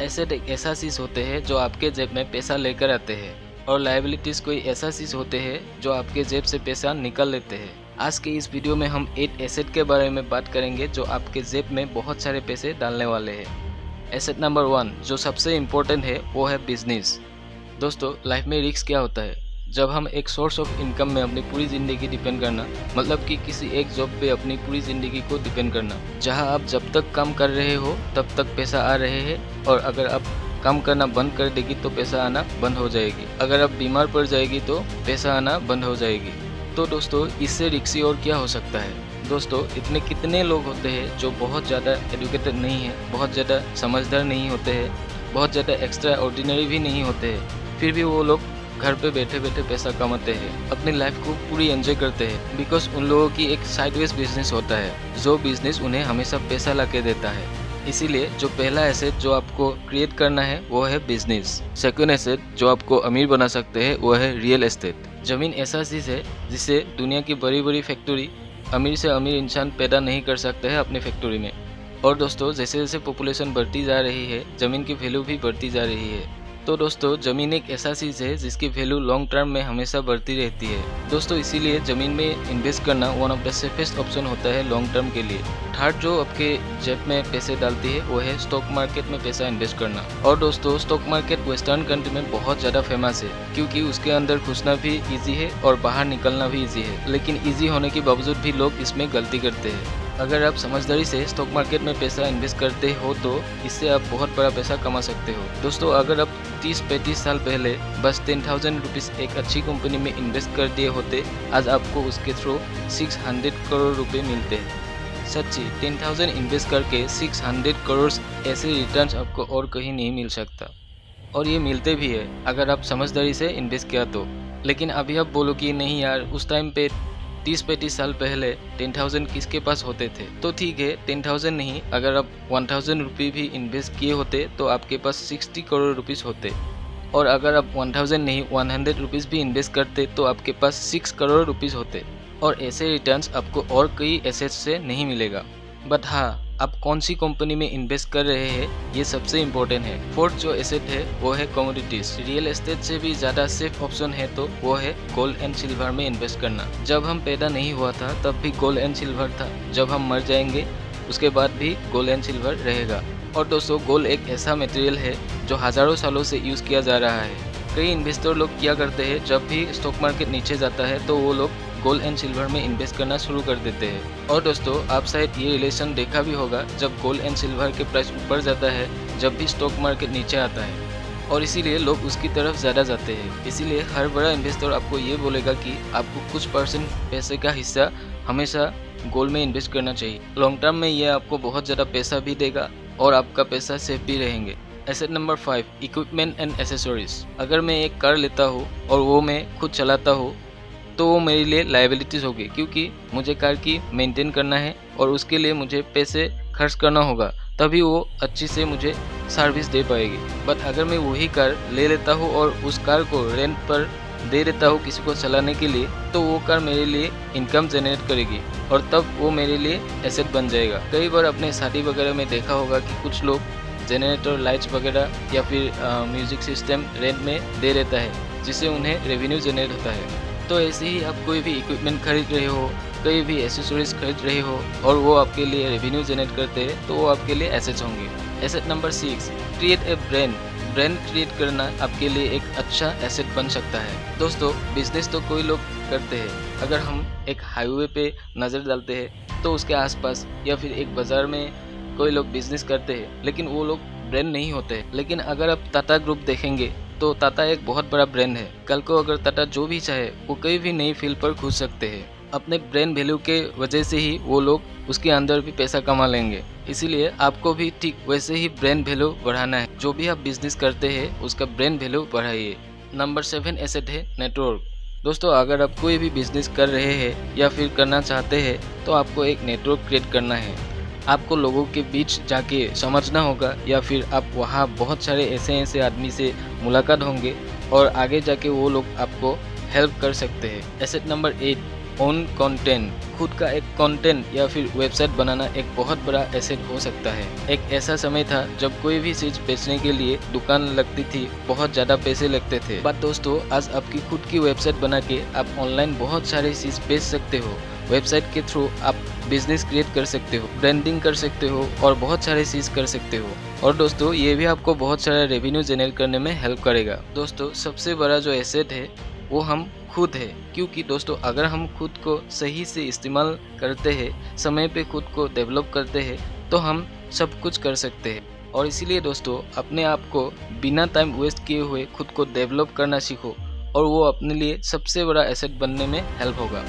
Asset एक ऐसा चीज़ होते हैं जो आपके जेब में पैसा लेकर आते हैं, और लायबिलिटीज़ कोई ऐसा चीज़ होते हैं जो आपके जेब से पैसा निकाल लेते हैं। आज के इस वीडियो में हम 8 एसेट के बारे में बात करेंगे जो आपके जेब में बहुत सारे पैसे डालने वाले हैं। एसेट नंबर 1 जो सबसे इम्पोर्टेंट है वो है बिजनेस। दोस्तों, लाइफ में रिस्क क्या होता है? जब हम एक सोर्स ऑफ इनकम में अपनी पूरी ज़िंदगी डिपेंड करना, मतलब कि किसी एक जॉब पे अपनी पूरी ज़िंदगी को डिपेंड करना, जहां आप जब तक काम कर रहे हो तब तक पैसा आ रहे हैं, और अगर आप काम करना बंद कर देगी तो पैसा आना बंद हो जाएगी। अगर आप बीमार पड़ जाएगी तो पैसा आना बंद हो जाएगी। तो दोस्तों, इससे रिस्की और क्या हो सकता है? दोस्तों, इतने कितने लोग होते हैं जो बहुत ज़्यादा एजुकेटेड नहीं है, बहुत ज़्यादा समझदार नहीं होते हैं, बहुत ज़्यादा एक्स्ट्रा ऑर्डिनरी भी नहीं होते हैं, फिर भी वो लोग घर पे बैठे बैठे पैसा कमाते हैं, अपनी लाइफ को पूरी एंजॉय करते हैं, बिकॉज उन लोगों की एक साइडवेज बिजनेस होता है जो बिजनेस उन्हें हमेशा पैसा ला के देता है। इसीलिए जो पहला एसेट जो आपको क्रिएट करना है वो है बिजनेस। सेकंड एसेट जो आपको अमीर बना सकते हैं वो है रियल एस्टेट। जमीन ऐसा चीज़ है जिससे दुनिया की बड़ी बड़ी फैक्ट्री अमीर से अमीर इंसान पैदा नहीं कर सकते हैं अपनी फैक्ट्री में। और दोस्तों, जैसे जैसे पॉपुलेशन बढ़ती जा रही है, ज़मीन की वैल्यू भी बढ़ती जा रही है। तो दोस्तों, ज़मीन एक ऐसा चीज़ है जिसकी वैल्यू लॉन्ग टर्म में हमेशा बढ़ती रहती है। दोस्तों, इसीलिए ज़मीन में इन्वेस्ट करना one of the safest option होता है लॉन्ग टर्म के लिए। थर्ड जो आपके जेब में पैसे डालती है वो है स्टॉक मार्केट में पैसा इन्वेस्ट करना। और दोस्तों, स्टॉक मार्केट वेस्टर्न कंट्री में बहुत ज़्यादा फेमस है, क्योंकि उसके अंदर घुसना भी ईजी है और बाहर निकलना भी ईजी है। लेकिन ईजी होने के बावजूद भी लोग इसमें गलती करते हैं। अगर आप समझदारी से स्टॉक मार्केट में पैसा इन्वेस्ट करते हो तो इससे आप बहुत बड़ा पैसा कमा सकते हो। दोस्तों, अगर आप 30-35 साल पहले बस 10,000 रुपीज़ एक अच्छी कंपनी में इन्वेस्ट कर दिए होते, आज आपको उसके थ्रू 600 करोड़ रुपए मिलते हैं। सच्ची, 10,000 इन्वेस्ट करके 600 करोड़ ऐसे रिटर्न्स आपको और कहीं नहीं मिल सकता। और ये मिलते भी है अगर आप समझदारी से इन्वेस्ट किया तो। लेकिन अभी आप बोलो कि नहीं यार, उस टाइम पे 30-35 साल पहले 10,000 किसके पास होते थे? तो ठीक है, 10,000 नहीं, अगर आप 1,000 रुपये भी इन्वेस्ट किए होते तो आपके पास 60 करोड़ रुपीज़ होते। और अगर आप 1,000 नहीं 100 रुपीज़ भी इन्वेस्ट करते तो आपके पास 6 करोड़ रुपीज़ होते। और ऐसे रिटर्न्स आपको और कई एसेट्स से नहीं मिलेगा। बट हाँ, आप कौन सी कंपनी में इन्वेस्ट कर रहे हैं ये सबसे इम्पोर्टेंट है। फोर्थ जो एसेट है वो है कमोडिटीज। रियल एस्टेट से भी ज़्यादा सेफ ऑप्शन है तो वो है गोल्ड एंड सिल्वर में इन्वेस्ट करना। जब हम पैदा नहीं हुआ था तब भी गोल्ड एंड सिल्वर था, जब हम मर जाएंगे उसके बाद भी गोल्ड एंड सिल्वर रहेगा। और दोस्तों, गोल्ड एक ऐसा मटेरियल है जो हज़ारों सालों से यूज़ किया जा रहा है। कई इन्वेस्टर लोग क्या करते हैं, जब भी स्टॉक मार्केट नीचे जाता है तो वो लोग गोल्ड एंड सिल्वर में इन्वेस्ट करना शुरू कर देते हैं। और दोस्तों, आप शायद ये रिलेशन देखा भी होगा, जब गोल्ड एंड सिल्वर के प्राइस ऊपर जाता है, जब भी स्टॉक मार्केट नीचे आता है, और इसीलिए लोग उसकी तरफ ज़्यादा जाते हैं। इसीलिए हर बड़ा इन्वेस्टर आपको ये बोलेगा कि आपको कुछ परसेंट पैसे का हिस्सा हमेशा गोल्ड में इन्वेस्ट करना चाहिए। लॉन्ग टर्म में ये आपको बहुत ज़्यादा पैसा भी देगा और आपका पैसा सेफ भी रहेंगे। Asset number 5 equipment and accessories. अगर मैं एक कार लेता हूँ और वो मैं खुद चलाता हूँ तो वो मेरे लिए लायबिलिटीज़ होगी, क्योंकि मुझे कार की मेंटेन करना है और उसके लिए मुझे पैसे खर्च करना होगा, तभी वो अच्छी से मुझे सर्विस दे पाएगी। बट अगर मैं वही कार ले लेता हूँ और उस कार को रेंट पर दे देता हूँ किसी को चलाने के लिए, तो वो कार मेरे लिए इनकम जनरेट करेगी और तब वो मेरे लिए एसेट बन जाएगा। कई बार अपने शादी वगैरह में देखा होगा कि कुछ लोग जनरेटर, लाइट्स वगैरह या फिर म्यूज़िक सिस्टम रेंट में दे देता है, जिससे उन्हें रेवेन्यू जनरेट होता है। तो ऐसे ही आप कोई भी इक्विपमेंट खरीद रहे हो, कोई भी एसेसरीज खरीद रहे हो और वो आपके लिए रेवेन्यू जनरेट करते हैं तो वो आपके लिए एसेट्स होंगे। Asset number 6 create a brand. Brand create करना आपके लिए एक अच्छा एसेट बन सकता है। दोस्तों, बिजनेस तो कोई लोग करते हैं। अगर हम एक हाईवे पे नज़र डालते हैं तो उसके आसपास या फिर एक बाज़ार में कोई लोग बिजनेस करते हैं, लेकिन वो लोग ब्रांड नहीं होते। लेकिन अगर आप टाटा ग्रुप देखेंगे तो टाटा एक बहुत बड़ा ब्रांड है। कल को अगर टाटा जो भी चाहे वो कहीं भी नई फील्ड पर घुस सकते हैं। अपने ब्रांड वैल्यू के वजह से ही वो लोग उसके अंदर भी पैसा कमा लेंगे। इसीलिए आपको भी ठीक वैसे ही ब्रांड वैल्यू बढ़ाना है। जो भी आप बिजनेस करते हैं उसका ब्रांड वैल्यू बढ़ाइए। नंबर 7 एसेट है नेटवर्क। दोस्तों, अगर आप कोई भी बिजनेस कर रहे हैं या फिर करना चाहते हैं तो आपको एक नेटवर्क क्रिएट करना है। आपको लोगों के बीच जाके समझना होगा, या फिर आप वहाँ बहुत सारे ऐसे आदमी से मुलाकात होंगे और आगे जाके वो लोग आपको हेल्प कर सकते हैं। एसेट नंबर 8 ओन कंटेंट, खुद का एक कंटेंट या फिर वेबसाइट बनाना एक बहुत बड़ा एसेट हो सकता है। एक ऐसा समय था जब कोई भी चीज बेचने के लिए दुकान लगती थी, बहुत ज़्यादा पैसे लगते थे। बट दोस्तों, आज आपकी खुद की वेबसाइट बना के आप ऑनलाइन बहुत सारे चीज़ बेच सकते हो। वेबसाइट के थ्रू आप बिजनेस क्रिएट कर सकते हो, ब्रांडिंग कर सकते हो और बहुत सारे चीज़ कर सकते हो। और दोस्तों, ये भी आपको बहुत सारा रेवेन्यू जनरेट करने में हेल्प करेगा। दोस्तों, सबसे बड़ा जो एसेट है वो हम खुद है, क्योंकि दोस्तों अगर हम खुद को सही से इस्तेमाल करते हैं, समय पे खुद को डेवलप करते हैं, तो हम सब कुछ कर सकते हैं। और इसीलिए दोस्तों, अपने आप को बिना टाइम वेस्ट किए हुए खुद को डेवलप करना सीखो और वो अपने लिए सबसे बड़ा एसेट बनने में हेल्प होगा।